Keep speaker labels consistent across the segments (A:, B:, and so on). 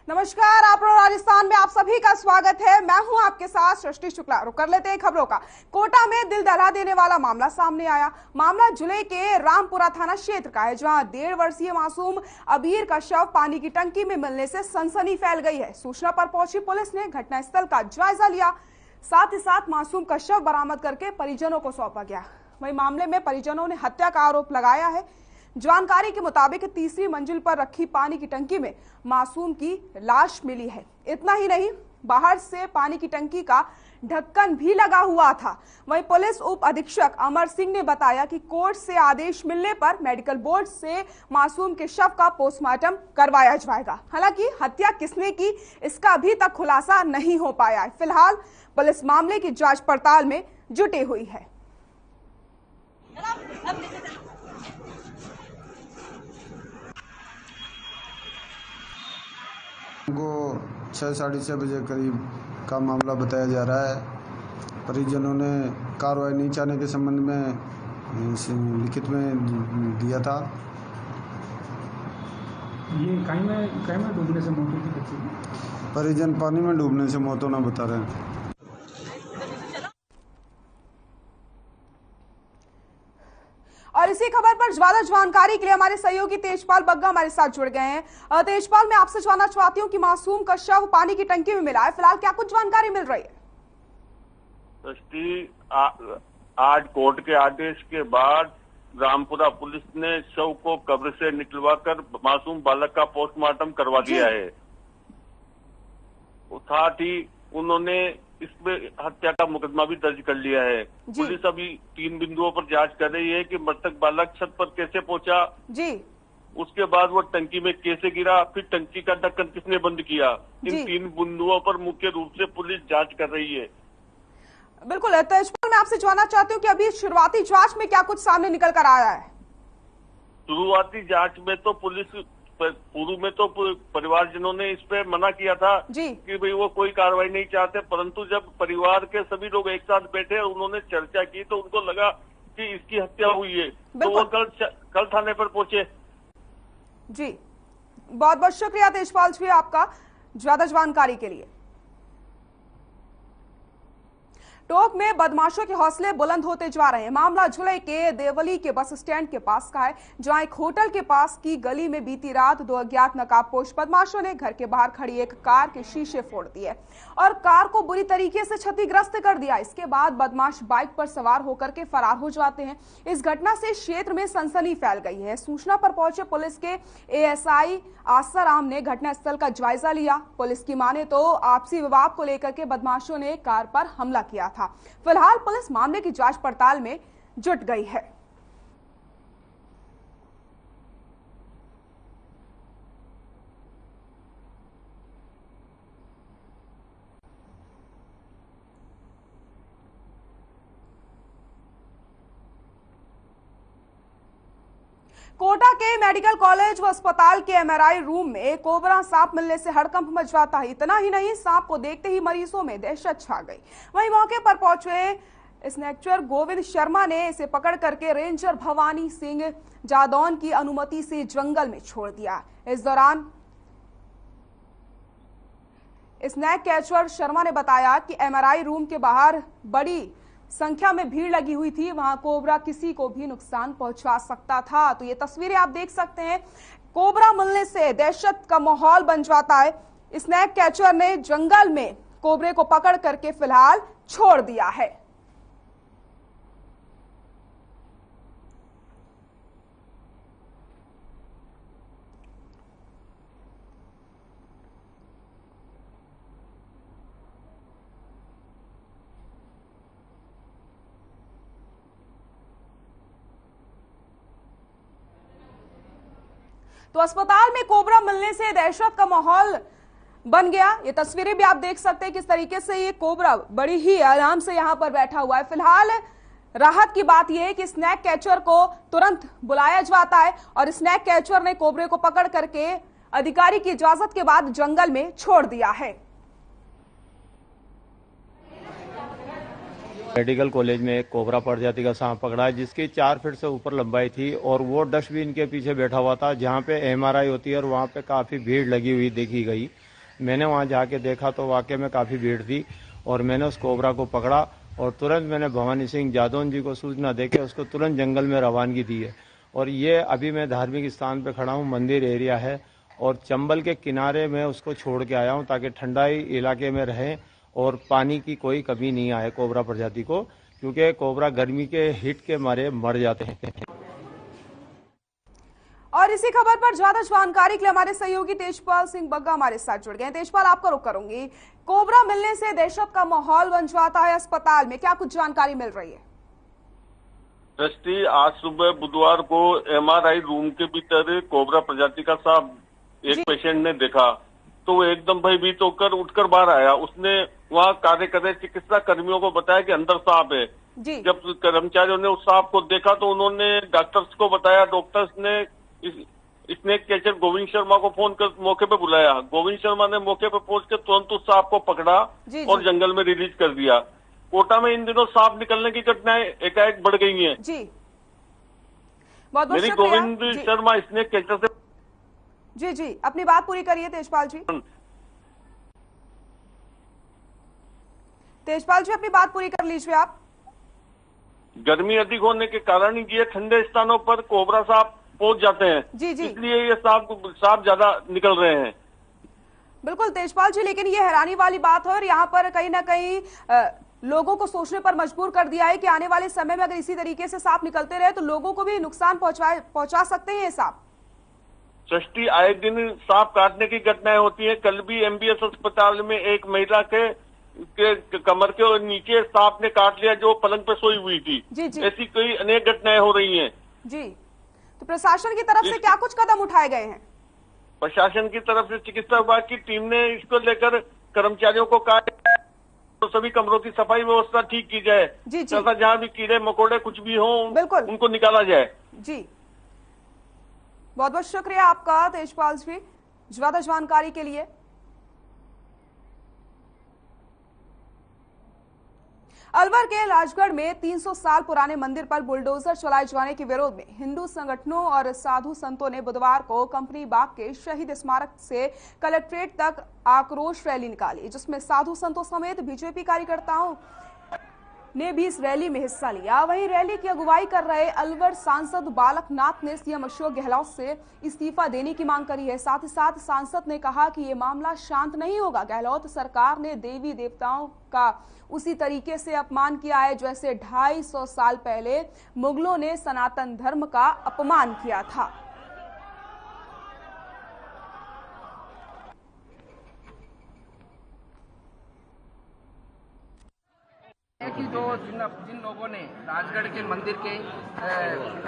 A: नमस्कार, आप राजस्थान में आप सभी का स्वागत है। मैं हूं आपके साथ सृष्टि शुक्ला। रुक कर लेते हैं खबरों का। कोटा में दिल दहला देने वाला मामला सामने आया। मामला जिले के रामपुरा थाना क्षेत्र का है, जहां 1.5 वर्षीय मासूम अबीर का शव पानी की टंकी में मिलने से सनसनी फैल गई है। सूचना पर पहुंची पुलिस ने घटनास्थल का जायजा लिया, साथ ही साथ मासूम का शव बरामद करके परिजनों को सौंपा गया। वहीं मामले में परिजनों ने हत्या का आरोप लगाया है। जानकारी के मुताबिक तीसरी मंजिल पर रखी पानी की टंकी में मासूम की लाश मिली है। इतना ही नहीं, बाहर से पानी की टंकी का ढक्कन भी लगा हुआ था। वहीं पुलिस उप अधीक्षक अमर सिंह ने बताया कि कोर्ट से आदेश मिलने पर मेडिकल बोर्ड से मासूम के शव का पोस्टमार्टम करवाया जाएगा। हालांकि हत्या किसने की, इसका अभी तक खुलासा नहीं हो पाया है। फिलहाल पुलिस मामले की जांच पड़ताल में जुटी हुई है।
B: को 6 साढ़े 6 बजे करीब का मामला बताया जा रहा है। परिजनों ने कार्रवाई नहीं चाहने के संबंध में लिखित में दिया था।
C: ये काई में डूबने से मौत हुई थी बच्चे की?
B: परिजन पानी में डूबने से मौत होना बता रहे हैं।
A: और इसी खबर पर ज्यादा जानकारी के लिए हमारे सहयोगी तेजपाल बग्गा हमारे साथ जुड़ गए हैं। तेजपाल, मैं आपसे जानना चाहती हूँ कि मासूम का शव पानी की टंकी में मिला है, फिलहाल क्या कुछ जानकारी मिल रही है?
D: आज कोर्ट के आदेश के बाद रामपुरा पुलिस ने शव को कब्र से निकलवाकर मासूम बालक का पोस्टमार्टम करवा दिया है। साथ ही उन्होंने इसमें हत्या का मुकदमा भी दर्ज कर लिया है। पुलिस अभी 3 बिंदुओं पर जांच कर रही है कि मृतक बालक छत पर कैसे पहुंचा जी, उसके बाद वो टंकी में कैसे गिरा, फिर टंकी का ढक्कन किसने बंद किया। इन 3 बिंदुओं पर मुख्य रूप से पुलिस जांच कर रही है।
A: बिल्कुल तेजपाल, मैं आपसे जानना चाहती हूँ कि अभी शुरुआती जांच में क्या कुछ सामने निकल कर आया है?
D: शुरुआती जांच में तो पुलिस पूर्व में तो परिवारजनों ने इस पे मना किया था कि भाई वो कोई कार्रवाई नहीं चाहते, परंतु जब परिवार के सभी लोग एक साथ बैठे और उन्होंने चर्चा की तो उनको लगा कि इसकी हत्या हुई है, तो वो कल थाने पर पहुंचे।
A: जी, बहुत बहुत शुक्रिया तेजपाल जी आपका ज्यादा जानकारी के लिए। टोंक में बदमाशों के हौसले बुलंद होते जा रहे हैं। मामला जिले के देवली के बस स्टैंड के पास का है, जहां एक होटल के पास की गली में बीती रात 2 अज्ञात नकाबपोश बदमाशों ने घर के बाहर खड़ी एक कार के शीशे फोड़ दिए और कार को बुरी तरीके से क्षतिग्रस्त कर दिया। इसके बाद बदमाश बाइक पर सवार होकर के फरार हो जाते हैं। इस घटना से क्षेत्र में सनसनी फैल गई है। सूचना पर पहुंचे पुलिस के एएसआई आसाराम ने घटनास्थल का जायजा लिया। पुलिस की माने तो आपसी विवाद को लेकर के बदमाशों ने कार पर हमला किया था। फिलहाल पुलिस मामले की जांच पड़ताल में जुट गई है। कोटा के मेडिकल कॉलेज व अस्पताल के एमआरआई रूम में कोबरा सांप मिलने से हड़कंप मच जाता है। इतना ही नहीं, सांप को देखते ही मरीजों में दहशत छा गई। वहीं मौके पर पहुंचे स्नेचर गोविंद शर्मा ने इसे पकड़ करके रेंजर भवानी सिंह जादौन की अनुमति से जंगल में छोड़ दिया। इस दौरान स्नैक कैचर शर्मा ने बताया कि एमआरआई रूम के बाहर बड़ी संख्या में भीड़ लगी हुई थी, वहां कोबरा किसी को भी नुकसान पहुंचा सकता था। तो ये तस्वीरें आप देख सकते हैं, कोबरा मिलने से दहशत का माहौल बन जाता है। स्नैक कैचर ने जंगल में कोबरे को पकड़ करके फिलहाल छोड़ दिया है। तो अस्पताल में कोबरा मिलने से दहशत का माहौल बन गया। ये तस्वीरें भी आप देख सकते हैं किस तरीके से ये कोबरा बड़ी ही आराम से यहां पर बैठा हुआ है। फिलहाल राहत की बात यह है कि स्नैक कैचर को तुरंत बुलाया जाता है और स्नैक कैचर ने कोबरे को पकड़ करके अधिकारी की इजाजत के बाद जंगल में छोड़ दिया है।
E: मेडिकल कॉलेज में एक कोबरा प्रजाति का सांप पकड़ा है जिसकी 4 फीट से ऊपर लंबाई थी और वो डस्टबिन के पीछे बैठा हुआ था जहाँ पे एमआरआई होती है और वहाँ पे काफ़ी भीड़ लगी हुई देखी गई। मैंने वहां जाके देखा तो वाकई में काफ़ी भीड़ थी और मैंने उस कोबरा को पकड़ा और तुरंत मैंने भवानी सिंह जादौन जी को सूचना देके उसको तुरंत जंगल में रवानगी दी है। और ये अभी मैं धार्मिक स्थान पे खड़ा हूँ, मंदिर एरिया है और चंबल के किनारे में उसको छोड़ के आया हूँ ताकि ठंडाई इलाके में रहे और पानी की कोई कमी नहीं आए कोबरा प्रजाति को, क्योंकि कोबरा गर्मी के हिट के मारे मर जाते हैं।
A: और इसी खबर पर ज्यादा जानकारी के लिए हमारे सहयोगी तेजपाल सिंह बग्गा हमारे साथ जुड़ गए। तेजपाल, आपका रुख करूंगी। कोबरा मिलने से दहशत का माहौल बन जाता है अस्पताल में, क्या कुछ जानकारी मिल रही है?
D: दृष्टि, आज सुबह बुधवार को MRI रूम के भीतर कोबरा प्रजाति का सांप एक पेशेंट ने देखा तो वो एकदम भयभीत होकर उठकर बाहर आया। उसने वहाँ कार्य कर रहे चिकित्सा कर्मियों को बताया कि अंदर सांप है। जब कर्मचारियों ने उस सांप को देखा तो उन्होंने डॉक्टर्स को बताया। डॉक्टर्स ने स्नेक कैचर गोविंद शर्मा को फोन कर मौके पे बुलाया। गोविंद शर्मा ने मौके पे पहुंच कर तुरंत उस सांप को पकड़ा और जंगल में रिलीज कर दिया। कोटा में इन दिनों सांप निकलने की घटनाएं एकाएक बढ़ गई हैं।
A: जी, बहुत
D: मेरी गोविंद शर्मा स्नेक कैचर से
A: जी अपनी बात पूरी करिए तेजपाल जी। तेजपाल जी, अपनी बात पूरी कर लीजिए आप।
D: गर्मी अधिक होने के कारण ये ठंडे स्थानों पर कोबरा सांप पहुंच जाते हैं।
A: जी
D: इसलिए ये सांप ज्यादा निकल रहे हैं।
A: बिल्कुल तेजपाल जी, लेकिन ये हैरानी वाली बात है और यहाँ पर कहीं ना कहीं लोगों को सोचने पर मजबूर कर दिया है कि आने वाले समय में अगर इसी तरीके से सांप निकलते रहे तो लोगों को भी नुकसान पहुंचा सकते हैं ये सांप।
D: सृष्टि, आए दिन सांप काटने की घटनाएं होती है। कल भी MBS अस्पताल में एक महिला के कमर के और नीचे सांप ने काट लिया जो पलंग पे सोई हुई थी। ऐसी कई अनेक घटनाएं हो रही हैं।
A: जी, तो प्रशासन की तरफ से क्या कुछ कदम उठाए गए हैं?
D: प्रशासन की तरफ से चिकित्सा विभाग की टीम ने इसको लेकर कर्मचारियों को कहा तो सभी कमरों की सफाई व्यवस्था ठीक की जाए तथा जहाँ भी कीड़े मकोड़े कुछ भी हो उनको निकाला जाए।
A: जी, बहुत बहुत शुक्रिया आपका तेजपाल जी ज्यादा जानकारी के लिए। अलवर के राजगढ़ में 300 साल पुराने मंदिर पर बुलडोजर चलाए जाने के विरोध में हिंदू संगठनों और साधु संतों ने बुधवार को कंपनी बाग के शहीद स्मारक से कलेक्ट्रेट तक आक्रोश रैली निकाली, जिसमें साधु संतों समेत बीजेपी कार्यकर्ताओं ने भी इस रैली में हिस्सा लिया। वहीं रैली की अगुवाई कर रहे अलवर सांसद बालक नाथ ने सीएम अशोक गहलोत से इस्तीफा देने की मांग करी है। साथ ही साथ सांसद ने कहा कि ये मामला शांत नहीं होगा। गहलोत सरकार ने देवी देवताओं का उसी तरीके से अपमान किया है जैसे 250 साल पहले मुगलों ने सनातन धर्म का अपमान किया था।
F: कि जिन लोगों ने राजगढ़ के मंदिर के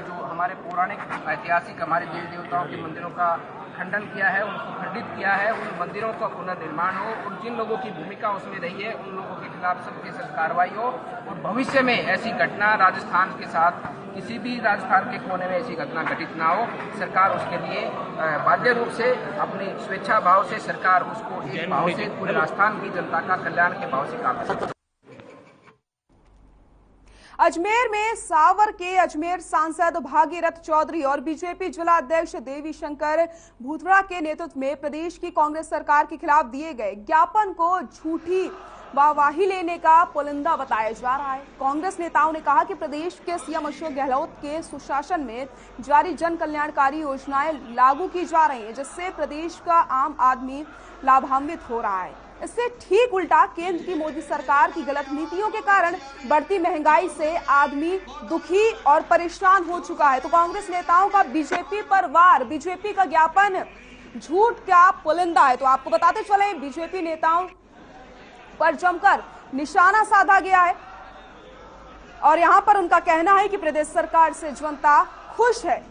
F: जो हमारे पौराणिक ऐतिहासिक हमारे देवी देवताओं के मंदिरों का खंडन किया है, उनको खंडित किया है, उन मंदिरों का पुनर्निर्माण हो और जिन लोगों की भूमिका उसमें रही है उन लोगों के खिलाफ सख्त से सख्त कार्रवाई हो और भविष्य में ऐसी घटना राजस्थान के साथ किसी भी राजस्थान के कोने में ऐसी घटना घटित ना हो। सरकार उसके लिए बाध्य रूप से अपनी स्वेच्छा भाव से सरकार उसको एक भाव से पूरे राजस्थान की जनता का कल्याण के भाव से काम करे।
A: अजमेर में सावर के अजमेर सांसद भागीरथ चौधरी और बीजेपी जिला अध्यक्ष देवी शंकर भूतड़ा के नेतृत्व में प्रदेश की कांग्रेस सरकार के खिलाफ दिए गए ज्ञापन को झूठी वाहवाही लेने का पुलिंदा बताया जा रहा है। कांग्रेस नेताओं ने कहा कि प्रदेश के सीएम अशोक गहलोत के सुशासन में जारी जन कल्याणकारी योजनाएं लागू की जा रही हैं, जिससे प्रदेश का आम आदमी लाभान्वित हो रहा है। इससे ठीक उल्टा केंद्र की मोदी सरकार की गलत नीतियों के कारण बढ़ती महंगाई से आदमी दुखी और परेशान हो चुका है। तो कांग्रेस नेताओं का बीजेपी पर वार, बीजेपी का ज्ञापन झूठ क्या पुलिंदा है। तो आपको बताते चले बीजेपी नेताओं पर जमकर निशाना साधा गया है और यहां पर उनका कहना है कि प्रदेश सरकार से जनता खुश है।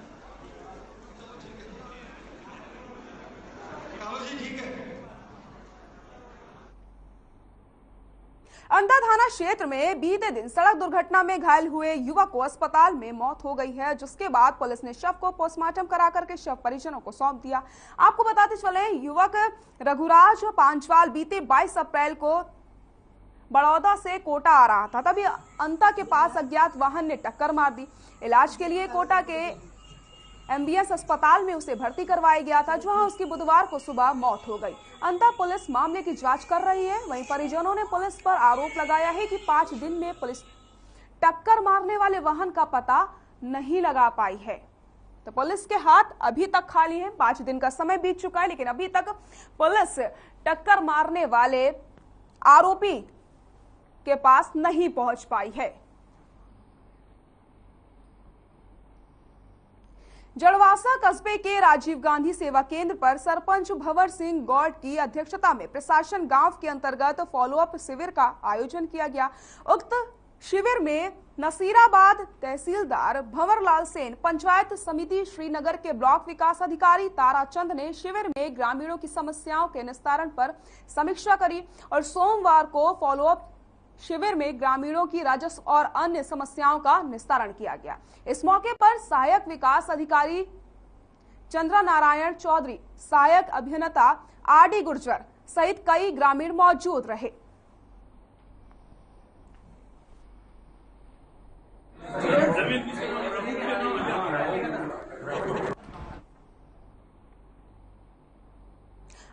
A: अंधा थाना क्षेत्र में बीते दिन सड़क दुर्घटना में घायल हुए युवक को अस्पताल में मौत हो गई है, जिसके बाद पुलिस ने शव को पोस्टमार्टम करा करके शव परिजनों को सौंप दिया। आपको बताते चले युवक रघुराज पांचवाल बीते 22 अप्रैल को बड़ौदा से कोटा आ रहा था, तभी अंता के पास अज्ञात वाहन ने टक्कर मार दी। इलाज के लिए कोटा के एमबीएस अस्पताल में उसे भर्ती करवाया गया था, जहां उसकी बुधवार को सुबह मौत हो गई। अंततः पुलिस मामले की जांच कर रही है। वहीं परिजनों ने पुलिस पर आरोप लगाया है कि 5 दिन में पुलिस टक्कर मारने वाले वाहन का पता नहीं लगा पाई है। तो पुलिस के हाथ अभी तक खाली हैं। 5 दिन का समय बीत चुका है, लेकिन अभी तक पुलिस टक्कर मारने वाले आरोपी के पास नहीं पहुंच पाई है। जड़वासा कस्बे के राजीव गांधी सेवा केंद्र पर सरपंच भंवर सिंह गौड़ की अध्यक्षता में प्रशासन गांव के अंतर्गत फॉलोअप शिविर का आयोजन किया गया। उक्त शिविर में नसीराबाद तहसीलदार भंवरलाल सेन, पंचायत समिति श्रीनगर के ब्लॉक विकास अधिकारी ताराचंद ने शिविर में ग्रामीणों की समस्याओं के निस्तारण पर समीक्षा करी और सोमवार को फॉलोअप शिविर में ग्रामीणों की राजस्व और अन्य समस्याओं का निस्तारण किया गया। इस मौके पर सहायक विकास अधिकारी चंद्रा नारायण चौधरी, सहायक अभियंता आरडी गुर्जर सहित कई ग्रामीण मौजूद रहे।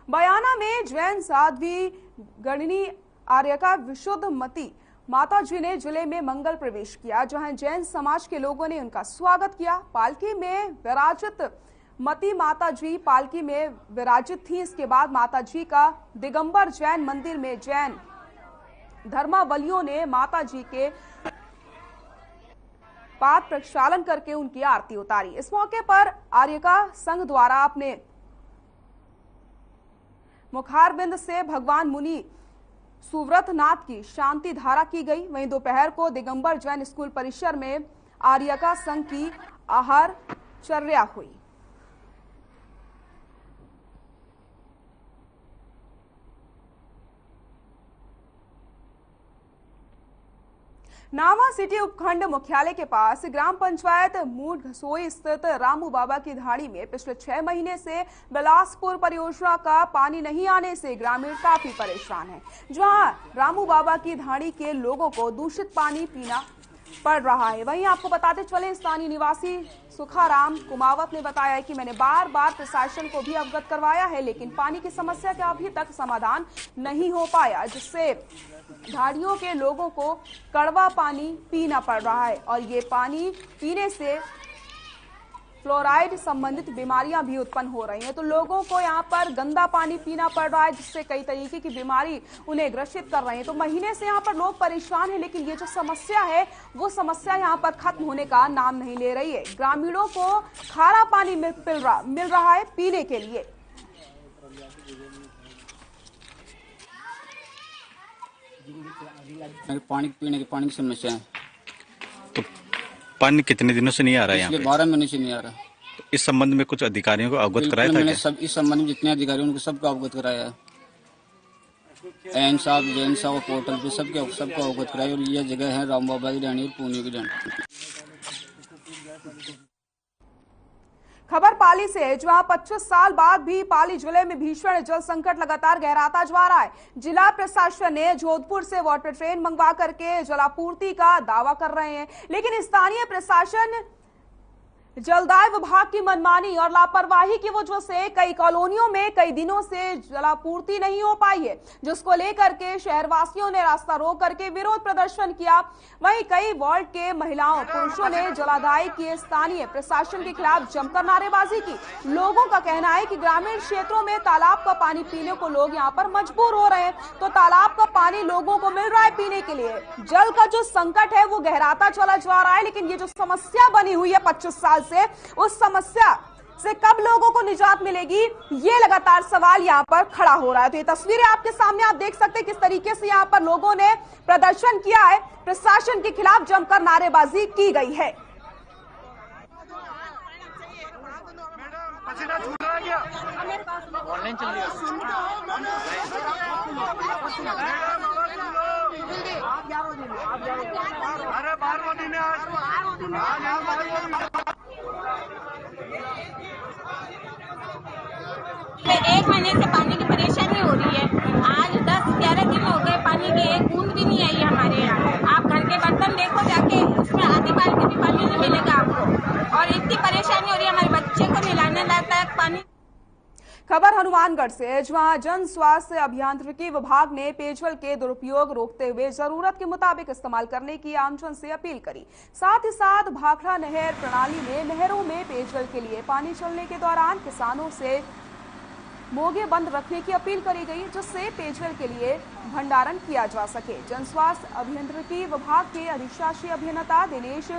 A: बयाना में जैन साध्वी गणनी आर्यका विशुद्ध मती माता जी ने जिले में मंगल प्रवेश किया, जहां जैन समाज के लोगों ने उनका स्वागत किया। पालकी में विराजित मती माता जी पालकी में विराजित थी। इसके बाद माता जी का दिगंबर जैन मंदिर में जैन धर्मावलियों ने माता जी के पाद प्रक्षालन करके उनकी आरती उतारी। इस मौके पर आर्यका संघ द्वारा अपने मुखारबिंद से भगवान मुनि सुव्रत नाथ की शांति धारा की गई। वहीं दोपहर को दिगंबर जैन स्कूल परिसर में आर्यका संघ की आहार चर्या हुई। नावा सिटी उपखंड मुख्यालय के पास ग्राम पंचायत मूड घसोई स्थित रामू बाबा की ढाणी में पिछले 6 महीने से बिलासपुर परियोजना का पानी नहीं आने से ग्रामीण काफी परेशान हैं। जहां रामू बाबा की ढाणी के लोगों को दूषित पानी पीना पड़ रहा है। वहीं आपको बताते चले, स्थानीय निवासी सुखाराम कुमावत ने बताया कि मैंने बार बार प्रशासन को भी अवगत करवाया है, लेकिन पानी की समस्या का अभी तक समाधान नहीं हो पाया, जिससे ढाणियों के लोगों को कड़वा पानी पीना पड़ रहा है और ये पानी पीने से फ्लोराइड संबंधित बीमारियां भी उत्पन्न हो रही हैं। तो लोगों को यहाँ पर गंदा पानी पीना पड़ रहा है, जिससे कई तरीके की बीमारी उन्हें ग्रसित कर रही है। तो महीने से यहाँ पर लोग परेशान हैं, लेकिन ये जो समस्या है वो समस्या यहाँ पर खत्म होने का नाम नहीं ले रही है। ग्रामीणों को खारा पानी मिल रहा है पीने के लिए।
G: पानी पीने की पानी की समस्या है।
H: तो पानी कितने दिनों से नहीं आ रहा है यहाँ पे?
G: 12 महीने से नहीं आ रहा।
H: तो इस संबंध में कुछ अधिकारियों को अवगत कराया था?
G: मैंने सब इस संबंध में जितने अधिकारी उनको सबको अवगत कराया है। एन साहब, जैन साहब पोर्टल पे सबको अवगत कराया। और यह जगह है राम बाबा की ढाणी और पुणे की ढाणी।
A: खबर पाली से है, जहां 25 साल बाद भी पाली जिले में भीषण जल संकट लगातार गहराता जा रहा है। जिला प्रशासन ने जोधपुर से वाटर ट्रेन मंगवा करके जलापूर्ति का दावा कर रहे हैं, लेकिन स्थानीय प्रशासन जलदाय विभाग की मनमानी और लापरवाही की वजह से कई कॉलोनियों में कई दिनों से जलापूर्ति नहीं हो पाई है, जिसको लेकर के शहरवासियों ने रास्ता रोक करके विरोध प्रदर्शन किया। वहीं कई वार्ड के महिलाओं पुरुषों ने जलादाय के स्थानीय प्रशासन के खिलाफ जमकर नारेबाजी की। लोगों का कहना है कि ग्रामीण क्षेत्रों में तालाब का पानी पीने को लोग यहाँ पर मजबूर हो रहे हैं, तो तालाब का पानी लोगों को मिल रहा है पीने के लिए। जल का जो संकट है वो गहराता चला जा रहा है, लेकिन ये जो समस्या बनी हुई है 25 साल से, उस समस्या से कब लोगों को निजात मिलेगी, ये लगातार सवाल यहाँ पर खड़ा हो रहा है। तो ये तस्वीरें आपके सामने आप देख सकते हैं किस तरीके से यहाँ पर लोगों ने प्रदर्शन किया है, प्रशासन के खिलाफ जमकर नारेबाजी की गई है।
I: एक महीने से पानी की परेशानी हो रही है। आज 10-11 दिन हो गए, पानी की एक बूंद भी नहीं आई हमारे यहाँ। आप घर के बर्तन देखो जाके, उसमें आधी बाल्टी भी पानी नहीं मिलेगा आपको। और इतनी परेशानी हो रही है, हमारे बच्चे पीने लायक पानी।
A: खबर हनुमानगढ़ से, जहां जन स्वास्थ्य अभियांत्रिकी विभाग ने पेयजल के दुरुपयोग रोकते हुए जरूरत के मुताबिक इस्तेमाल करने की आमजन से अपील करी। साथ ही साथ भाखड़ा नहर प्रणाली में नहरों में पेयजल के लिए पानी चलने के दौरान किसानों से मोगे बंद रखने की अपील करी गई, जिससे पेयजल के लिए भंडारण किया जा सके। जन स्वास्थ्य अभियांत्रिकी विभाग के अधिशासी अभियंता दिनेश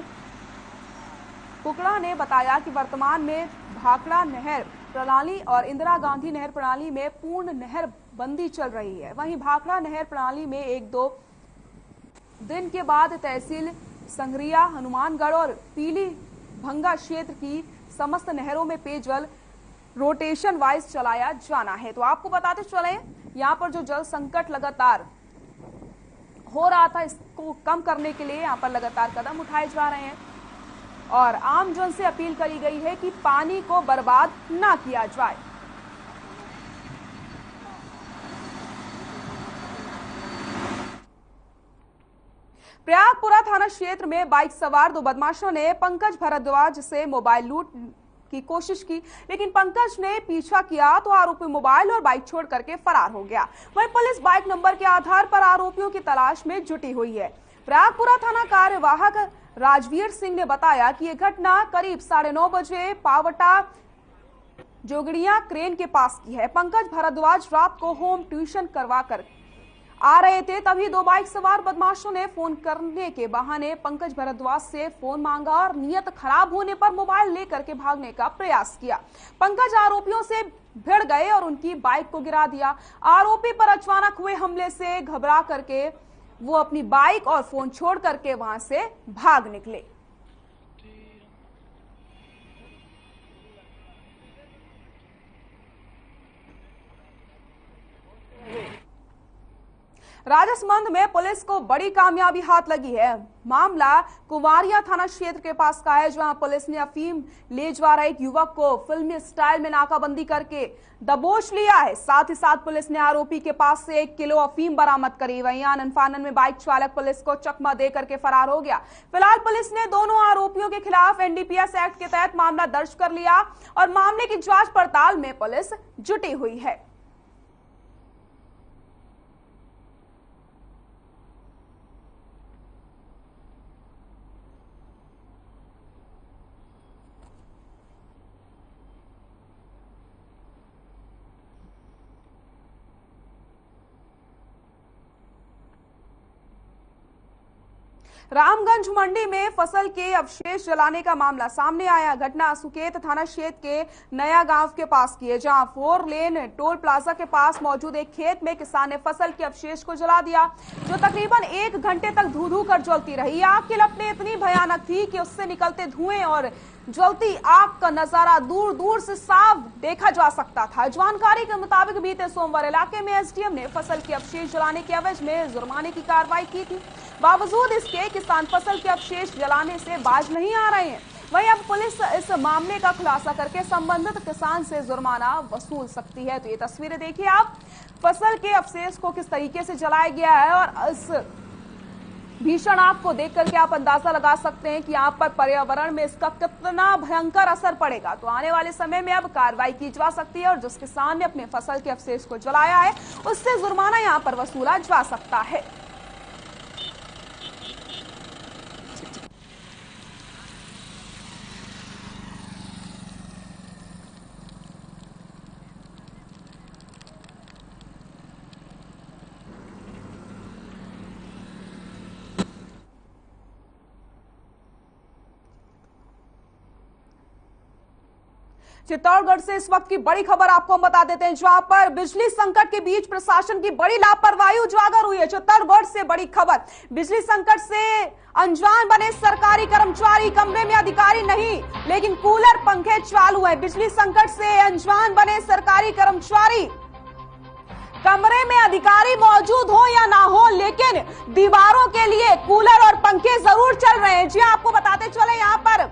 A: कुकड़ा ने बताया कि वर्तमान में भाखड़ा नहर प्रणाली और इंदिरा गांधी नहर प्रणाली में पूर्ण नहर बंदी चल रही है। वहीं भाखड़ा नहर प्रणाली में 1-2 दिन के बाद तहसील संगरिया, हनुमानगढ़ और पीली भंगा क्षेत्र की समस्त नहरों में पेयजल रोटेशन वाइज चलाया जाना है। तो आपको बताते चले, यहाँ पर जो जल संकट लगातार हो रहा था, इसको कम करने के लिए यहाँ पर लगातार कदम उठाए जा रहे हैं और आम जन से अपील करी गई है कि पानी को बर्बाद ना किया जाए। प्रयागपुरा थाना क्षेत्र में बाइक सवार 2 बदमाशों ने पंकज भारद्वाज से मोबाइल लूट की कोशिश की, लेकिन पंकज ने पीछा किया तो आरोपी मोबाइल और बाइक छोड़ करके फरार हो गया। वहीं पुलिस बाइक नंबर के आधार पर आरोपियों की तलाश में जुटी हुई है। प्रयागपुरा थाना कार्यवाहक राजवीर सिंह ने बताया कि यह घटना करीब 9:30 बजे पावटा जोगड़िया क्रेन के पास की है। पंकज भारद्वाज रात को होम ट्यूशन करवा कर आ रहे थे, तभी 2 बाइक सवार बदमाशों ने फोन करने के बहाने पंकज भारद्वाज से फोन मांगा और नियत खराब होने पर मोबाइल लेकर के भागने का प्रयास किया। पंकज आरोपियों से भिड़ गए और उनकी बाइक को गिरा दिया। आरोपी पर अचानक हुए हमले से घबरा करके वो अपनी बाइक और फोन छोड़ करके वहां से भाग निकले। राजसमंद में पुलिस को बड़ी कामयाबी हाथ लगी है। मामला कुवारिया थाना क्षेत्र के पास का है, जहां पुलिस ने अफीम ले जा रहे एक युवक को फिल्मी स्टाइल में नाकाबंदी करके दबोच लिया है। साथ ही साथ पुलिस ने आरोपी के पास से 1 किलो अफीम बरामद करी। वहीं आनन फानन में बाइक चालक पुलिस को चकमा दे करके फरार हो गया। फिलहाल पुलिस ने दोनों आरोपियों के खिलाफ NDPS एक्ट के तहत मामला दर्ज कर लिया और मामले की जांच पड़ताल में पुलिस जुटी हुई है। रामगंज मंडी में फसल के अवशेष जलाने का मामला सामने आया। घटना सुकेत थाना क्षेत्र के नया गांव के पास की है, जहां 4 लेन टोल प्लाजा के पास मौजूद एक खेत में किसान ने फसल के अवशेष को जला दिया, जो तकरीबन 1 घंटे तक धू-धू कर जलती रही। आग की लपटें इतनी भयानक थी कि उससे निकलते धुएं और जलती आग का नजारा दूर दूर से साफ देखा जा सकता था। जानकारी के मुताबिक बीते सोमवार इलाके में SDM ने फसल के अवशेष जलाने के एवज में जुर्माने की कार्रवाई की थी। बावजूद इसके किसान फसल के अवशेष जलाने से बाज नहीं आ रहे हैं। वहीं अब पुलिस इस मामले का खुलासा करके संबंधित किसान से जुर्माना वसूल सकती है। तो ये तस्वीरें देखिए आप, फसल के अवशेष को किस तरीके से जलाया गया है और इस भीषण आग को देख करके आप अंदाजा लगा सकते हैं कि यहाँ पर पर्यावरण में इसका कितना भयंकर असर पड़ेगा। तो आने वाले समय में अब कार्रवाई की जा सकती है और जिस किसान ने अपने फसल के अवशेष को जलाया है उससे जुर्माना यहाँ पर वसूला जा सकता है। चित्तौड़गढ़ से इस वक्त की बड़ी खबर आपको हम बता देते हैं, जहां पर बिजली संकट के बीच प्रशासन की बड़ी लापरवाही उजागर हुई है। चित्तौड़गढ़ से बड़ी खबर, बिजली संकट से अनजान बने सरकारी कर्मचारी, कमरे में अधिकारी नहीं लेकिन कूलर पंखे चालू है। बिजली संकट से अनजान बने सरकारी कर्मचारी, कमरे में अधिकारी मौजूद हो या ना हो लेकिन दीवारों के लिए कूलर और पंखे जरूर चल रहे हैं। जी आपको बताते चले, यहाँ पर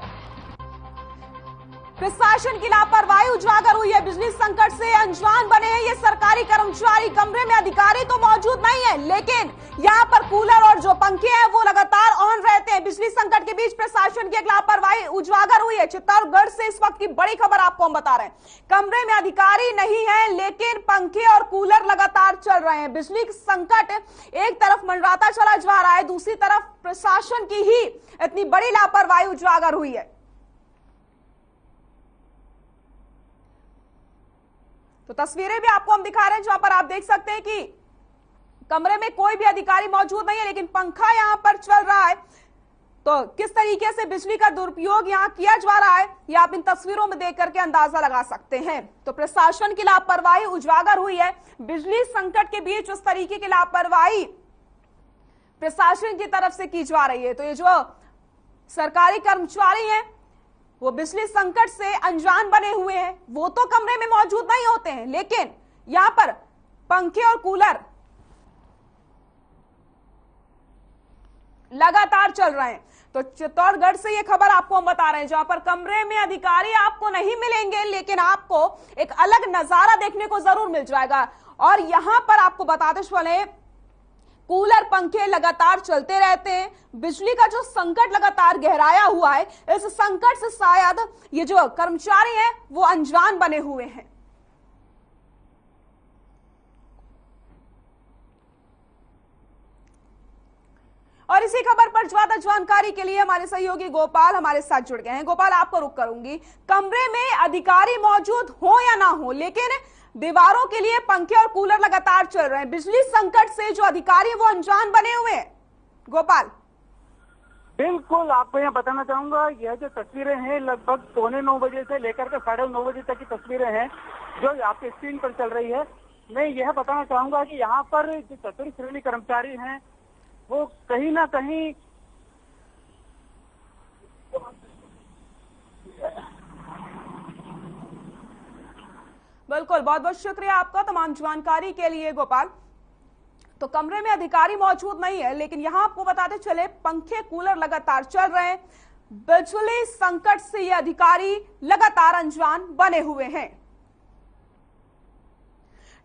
A: प्रशासन की लापरवाही उजागर हुई है। बिजली संकट से अनजान बने हैं ये सरकारी कर्मचारी। कमरे में अधिकारी तो मौजूद नहीं है, लेकिन यहाँ पर कूलर और जो पंखे हैं वो लगातार ऑन रहते हैं। बिजली संकट के बीच प्रशासन की एक लापरवाही उजागर हुई है। चित्तौड़गढ़ से इस वक्त की बड़ी खबर आपको हम बता रहे हैं। कमरे में अधिकारी नहीं है, लेकिन पंखे और कूलर लगातार चल रहे हैं। बिजली संकट एक तरफ मंडराता चला जा रहा है, दूसरी तरफ प्रशासन की ही इतनी बड़ी लापरवाही उजागर हुई है। तो तस्वीरें भी आपको हम दिखा रहे हैं, जहां पर आप देख सकते हैं कि कमरे में कोई भी अधिकारी मौजूद नहीं है, लेकिन पंखा यहां पर चल रहा है। तो किस तरीके से बिजली का दुरुपयोग यहां किया जा रहा है, यह आप इन तस्वीरों में देख करके अंदाजा लगा सकते हैं। तो प्रशासन की लापरवाही उजागर हुई है। बिजली संकट के बीच उस तरीके की लापरवाही प्रशासन की तरफ से की जा रही है। तो ये जो सरकारी कर्मचारी हैं वो बिजली संकट से अनजान बने हुए हैं। वो तो कमरे में मौजूद नहीं होते हैं, लेकिन यहां पर पंखे और कूलर लगातार चल रहे हैं। तो चित्तौड़गढ़ से ये खबर आपको हम बता रहे हैं, जहां पर कमरे में अधिकारी आपको नहीं मिलेंगे, लेकिन आपको एक अलग नजारा देखने को जरूर मिल जाएगा। और यहां पर आपको बताते चले, कूलर पंखे लगातार चलते रहते हैं। बिजली का जो संकट लगातार गहराया हुआ है, इस संकट से शायद ये जो कर्मचारी हैं वो अनजान बने हुए हैं। और इसी खबर पर ज्यादा जानकारी के लिए हमारे सहयोगी गोपाल हमारे साथ जुड़ गए हैं। गोपाल, आपको रुक करूंगी। कमरे में अधिकारी मौजूद हो या ना हो, लेकिन दीवारों के लिए पंखे और कूलर लगातार चल रहे हैं। बिजली संकट से जो अधिकारी वो अनजान बने हुए हैं। गोपाल,
C: बिल्कुल आपको यहाँ बताना चाहूंगा, यह जो तस्वीरें हैं लगभग 8:45 बजे से लेकर के 9:30 बजे तक की तस्वीरें हैं जो आपके स्क्रीन पर चल रही है। मैं यह बताना चाहूंगा कि यहाँ पर जो चतुर्थ श्रेणी कर्मचारी हैं वो कहीं ना कहीं
A: बिल्कुल, बहुत बहुत शुक्रिया आपका तमाम जानकारी के लिए गोपाल। तो कमरे में अधिकारी मौजूद नहीं है, लेकिन यहां आपको बताते चले पंखे कूलर लगातार चल रहे हैं। बिजली संकट से ये अधिकारी लगातार अनजान बने हुए हैं।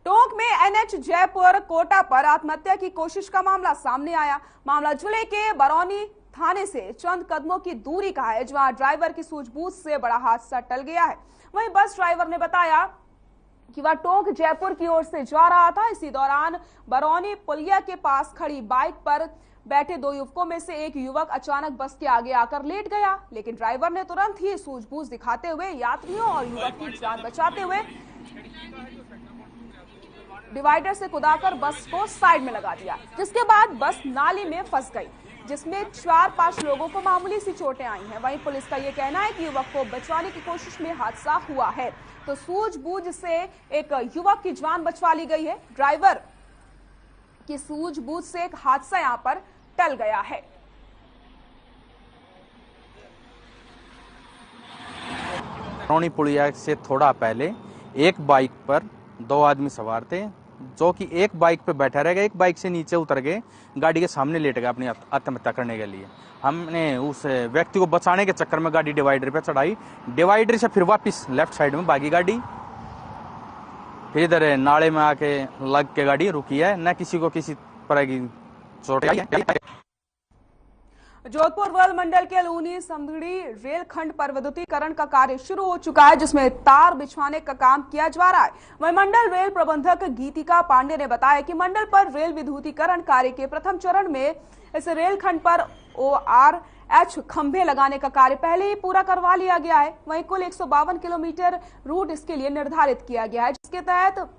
A: टोंक में एनएच जयपुर कोटा पर आत्महत्या की कोशिश का मामला सामने आया। मामला जिले के बरौनी थाने से चंद कदमों की दूरी का है, जहां ड्राइवर की सूझबूझ से बड़ा हादसा टल गया है। वहीं बस ड्राइवर ने बताया कि वह टोंक जयपुर की ओर से जा रहा था। इसी दौरान बरौनी पुलिया के पास खड़ी बाइक पर बैठे 2 युवकों में से एक युवक अचानक बस के आगे आकर लेट गया, लेकिन ड्राइवर ने तुरंत ही सूझबूझ दिखाते हुए यात्रियों और युवक की जान बचाते हुए डिवाइडर से कुदाकर बस को साइड में लगा दिया, जिसके बाद बस नाली में फंस गई, जिसमें 4-5 लोगों को मामूली सी चोटें आई हैं। वहीं पुलिस का यह कहना है कि युवक को बचाने की कोशिश में हादसा हुआ है। तो सूझबूझ से एक युवक की जान बचवा ली गई है। ड्राइवर की सूझबूझ से एक हादसा यहां पर टल गया है।
J: बरौनी पुलिया से थोड़ा पहले एक बाइक पर 2 आदमी सवार थे, जो कि एक बाइक पे बैठा रहेगा, एक बाइक से नीचे उतर गए, गाड़ी के सामने लेट गया अपनी आत्महत्या करने के लिए। हमने उस व्यक्ति को बचाने के चक्कर में गाड़ी डिवाइडर पे चढ़ाई, डिवाइडर से फिर वापस लेफ्ट साइड में भागी गाड़ी, फिर इधर नाले में आके लग के गाड़ी रुकी है। न किसी को किसी तरह की चोट आई है।
A: जोधपुर रेल मंडल के लूनी समदड़ी रेल खंड पर विद्युतीकरण का कार्य शुरू हो चुका है, जिसमें तार बिछाने का काम किया जा रहा है। वहीं मंडल रेल प्रबंधक गीतिका पांडे ने बताया कि मंडल पर रेल विद्युतीकरण कार्य के प्रथम चरण में इस रेल खंड पर ORH खंभे लगाने का कार्य पहले ही पूरा करवा लिया गया है। वहीं कुल 152 किलोमीटर रूट इसके लिए निर्धारित किया गया है, जिसके तहत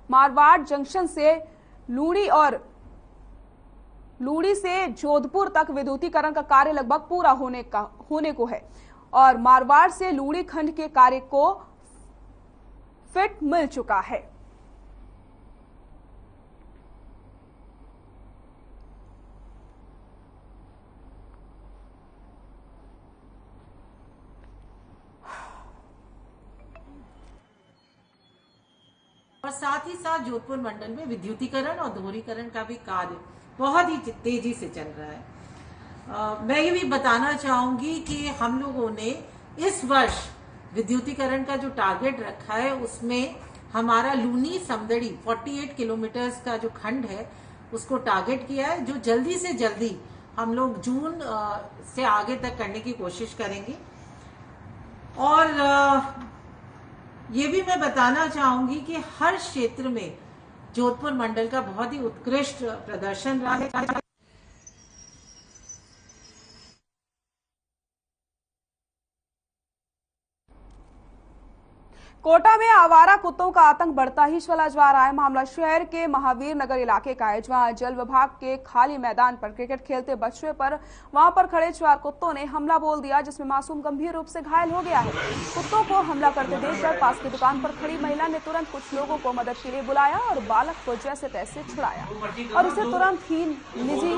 A: मारवाड़ जंक्शन से लूड़ी से जोधपुर तक विद्युतीकरण का कार्य लगभग पूरा होने को है और मारवाड़ से लूड़ी खंड के कार्य को फिट मिल चुका है।
K: और साथ ही साथ जोधपुर मंडल में विद्युतीकरण और दोहरीकरण का भी कार्य बहुत ही तेजी से चल रहा है। मैं ये भी बताना चाहूंगी कि हम लोगों ने इस वर्ष विद्युतीकरण का जो टारगेट रखा है उसमें हमारा लूनी समदड़ी 48 किलोमीटर्स का जो खंड है उसको टारगेट किया है, जो जल्दी से जल्दी हम लोग जून से आगे तक करने की कोशिश करेंगे। और ये भी मैं बताना चाहूंगी कि हर क्षेत्र में जोधपुर मंडल का बहुत ही उत्कृष्ट प्रदर्शन रहा है।
A: कोटा में आवारा कुत्तों का आतंक बढ़ता ही चला जा रहा है। मामला शहर के महावीर नगर इलाके का है, जहां जल विभाग के खाली मैदान पर क्रिकेट खेलते बच्चे पर वहां पर खड़े 4 कुत्तों ने हमला बोल दिया, जिसमें मासूम गंभीर रूप से घायल हो गया है। कुत्तों को हमला करते देखकर पास की दुकान पर खड़ी महिला ने तुरंत कुछ लोगों को मदद के लिए बुलाया और बालक को जैसे तैसे छुड़ाया और उसे तुरंत ही निजी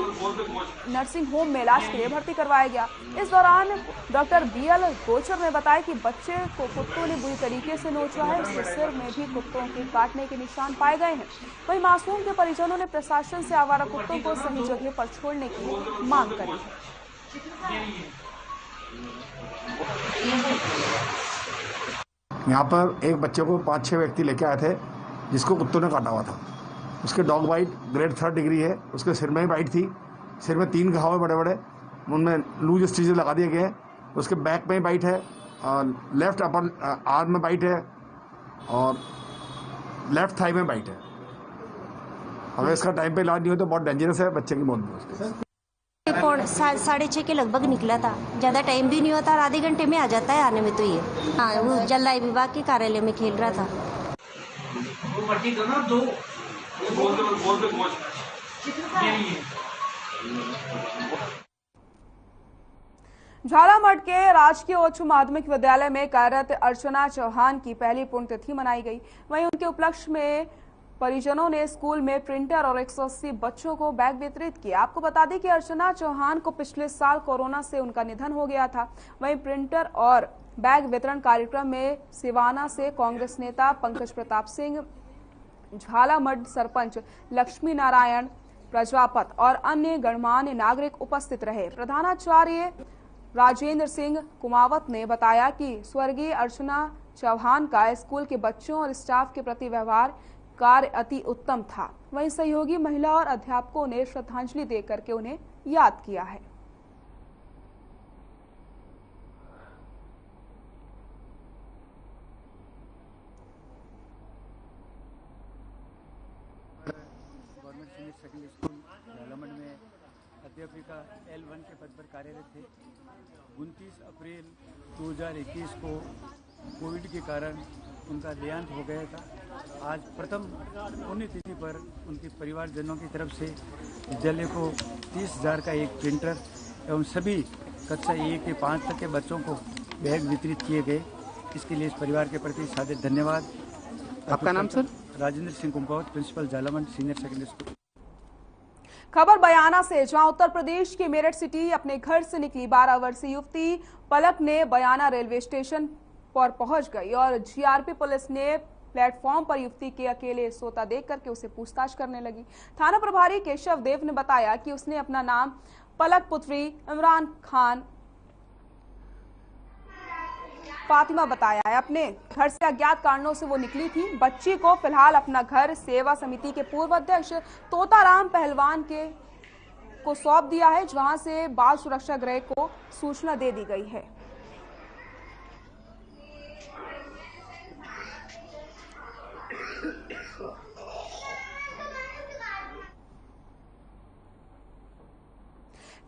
A: नर्सिंग होम में इलाज के लिए भर्ती करवाया गया। इस दौरान डॉक्टर BL गोचर ने बताया कि बच्चे को कुत्तों ने बुरी तरीके से नोचा है, उसके सिर में भी कुत्तों के काटने के निशान पाए गए हैं। वहीं मासूम के परिजनों ने प्रशासन से आवारा कुत्तों को सही जगह पर छोड़ने की मांग करी है।
L: यहाँ पर एक बच्चे को 5-6 व्यक्ति लेके आए थे जिसको कुत्तों ने काटा हुआ था। उसके dog bite grade 3rd degree है, उसके सिर में ही बाइट थी, सिर में 3 घाव है बड़े बड़े, उनमें लूज स्टिचेस लगा दिए गए हैं। उसके बैक में बाइट है, लेफ्ट अपर आर्म में बाइट है और लेफ्ट थाई में बाइट है। अगर इसका टाइम पे इलाज नहीं हो तो बहुत डेंजरस है, बच्चे की मौत भी हो सकती है।
M: रिपोर्ट 6:30 के लगभग निकला था, ज्यादा टाइम भी नहीं होता, आधे घंटे में आ जाता है आने में। तो ये हाँ, वो जलदाय विभाग के कार्यालय में खेल रहा था।
A: झालामठ के राजकीय उच्च माध्यमिक विद्यालय में कार्यरत अर्चना चौहान की पहली पुण्यतिथि मनाई गई। वहीं उनके उपलक्ष्य में परिजनों ने स्कूल में प्रिंटर और 180 बच्चों को बैग वितरित किए। आपको बता दें कि अर्चना चौहान को पिछले साल कोरोना से उनका निधन हो गया था। वहीं प्रिंटर और बैग वितरण कार्यक्रम में सिवाना से कांग्रेस नेता पंकज प्रताप सिंह, झालामठ सरपंच लक्ष्मी नारायण प्रजापत और अन्य गणमान्य नागरिक उपस्थित रहे। प्रधानाचार्य राजेंद्र सिंह कुमावत ने बताया कि स्वर्गीय अर्चना चौहान का स्कूल के बच्चों और स्टाफ के प्रति व्यवहार कार्य अति उत्तम था। वहीं सहयोगी महिला और अध्यापकों ने श्रद्धांजलि देकर के उन्हें याद किया है।
N: गवर्नमेंट सीनियर सेकेंडरी स्कूल झालामठ में अध्यापिका L1 के पद पर कार्यरत थे। 29 अप्रैल 2021 को कोविड के कारण उनका देहांत हो गया था। आज प्रथम पुण्यतिथि पर उनके परिवारजनों की तरफ से विद्यालय को 30,000 का एक प्रिंटर एवं सभी कक्षा 1 से 5 तक के बच्चों को बैग वितरित किए गए। इसके लिए इस परिवार के प्रति सादर धन्यवाद।
J: आपका नाम sir?
N: Rajendra Singh Kumawat, principal Jhalamath senior secondary school.
A: खबर बयाना से, जहां उत्तर प्रदेश के मेरठ सिटी अपने घर से निकली 12 वर्षीय युवती पलक ने बयाना रेलवे स्टेशन पर पहुंच गई और GRP पुलिस ने प्लेटफॉर्म पर युवती के अकेले सोता देख करके उसे पूछताछ करने लगी। थाना प्रभारी केशव देव ने बताया कि उसने अपना नाम पलक पुत्री इमरान खान फातिमा बताया है। अपने घर से अज्ञात कारणों से वो निकली थी। बच्ची को फिलहाल अपना घर सेवा समिति के पूर्व अध्यक्ष तोताराम पहलवान को सौंप दिया है, जहां से बाल सुरक्षा गृह को सूचना दे दी गई है।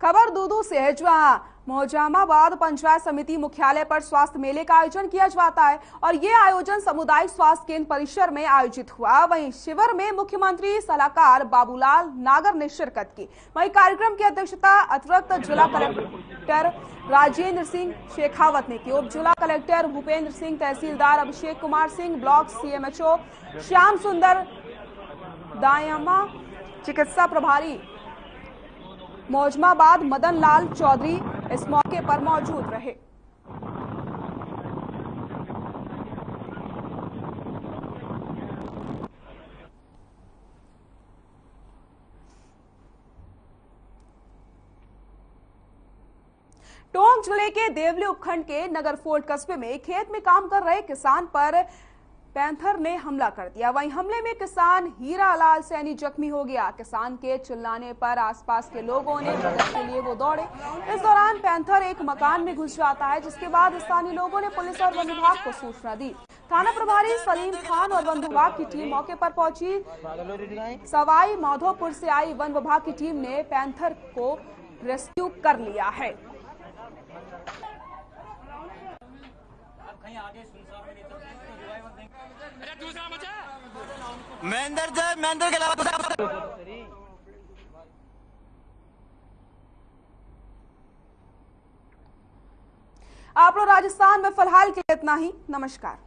A: खबर दूदू से है, जहां मोजामाबाद पंचायत समिति मुख्यालय पर स्वास्थ्य मेले का आयोजन किया जाता है और ये आयोजन सामुदायिक स्वास्थ्य केंद्र परिसर में आयोजित हुआ। वहीं शिविर में मुख्यमंत्री सलाहकार बाबूलाल नागर ने शिरकत की। वहीं कार्यक्रम की अध्यक्षता अतिरिक्त जिला कलेक्टर राजेंद्र सिंह शेखावत ने की। उप जिला कलेक्टर भूपेंद्र सिंह, तहसीलदार अभिषेक कुमार सिंह, ब्लॉक CMHO श्याम सुंदर दायमा, चिकित्सा प्रभारी मौजमाबाद मदन लाल चौधरी इस मौके पर मौजूद रहे। टोंक दमोह जिले के देवली उपखंड के नगर फोर्ट कस्बे में खेत में काम कर रहे किसान पर पैंथर ने हमला कर दिया। वहीं हमले में किसान हीरालाल सैनी जख्मी हो गया। किसान के चिल्लाने पर आसपास के लोगों ने मदद के लिए वो दौड़े। इस दौरान पैंथर एक मकान में घुस जाता है, जिसके बाद स्थानीय लोगों ने पुलिस और वन विभाग को सूचना दी। थाना प्रभारी सलीम खान और वन विभाग की टीम मौके पर पहुंची। सवाई माधोपुर से आई वन विभाग की टीम ने पैंथर को रेस्क्यू कर लिया है।
O: महेंद्र के अलावा
A: आप लोग राजस्थान में फिलहाल के लिए इतना ही। नमस्कार।